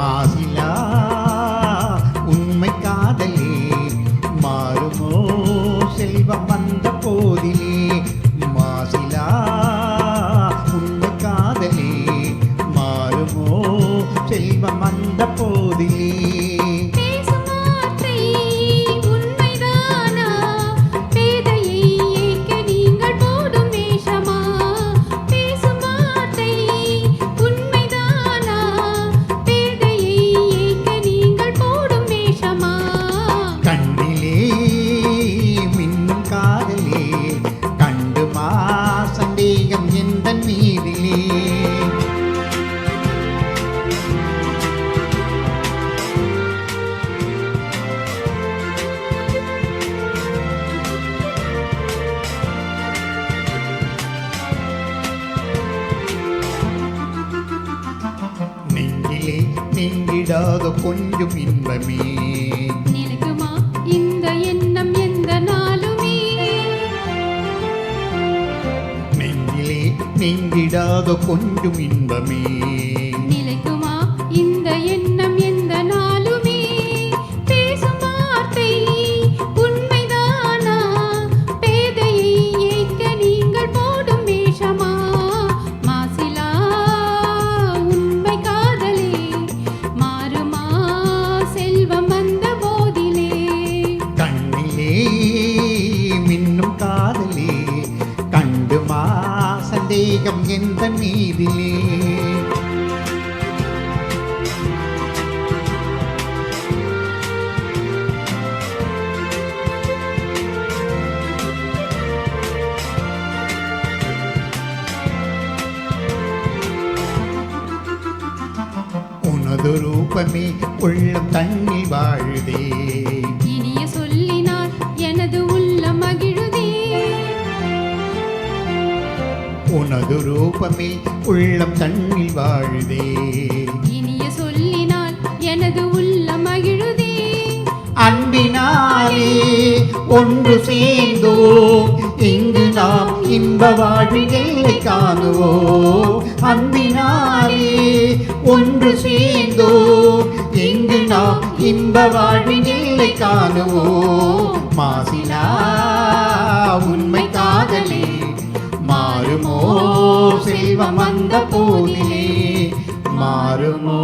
மாசிலா உண்மை காதலே மாறுமோ செல்வம் வந்த போதிலே மாசிலா உண்மை காதலே மாறுமோ செல்வம் வந்த போதிலே நீங்கிடாத கொஞ்சம் இன்பமே நிலைக்குமா இந்த எண்ணம் எந்த நாளுமே நெஞ்சிலே நீங்கிடாத கொஞ்சம் இன்பமே நிலைக்குமா இந்த எண்ணம் எந்த நாளுமே பேசும் வார்த்தை உண்மைதானா பேதையை ஏற்க நீங்கள் போடும் வேஷமா மாசிலா உண்மை காதலே மாறுமா செல்வம் வந்த போதிலே கண்ணிலே மின்னும் காதலே கண்டுமா சந்தேகம் எந்த மீதிலே உனது ரூபமே உள்ளம் தண்ணில் வாழுதே இனிய சொல்லினால் எனது உள்ளம் மகிழுதே உனது ரூபமே உள்ளம் தண்ணில் வாழுதே இனிய சொல்லினால் எனது உள்ளம் மகிழுதே அன்பினாலே ஒன்று சேர்ந்தோ இங்கு நாம் இன்ப வாழ்வினை காணுவோம் அன்பினாலே ஒன்று சேர்ந்தோ இங்கு நாம் இன்ப வாழ்வினை காணுவோம் மாசிலா உண்மை காதலே மாறுமோ செல்வம் வந்த போதிலே மாறுமோ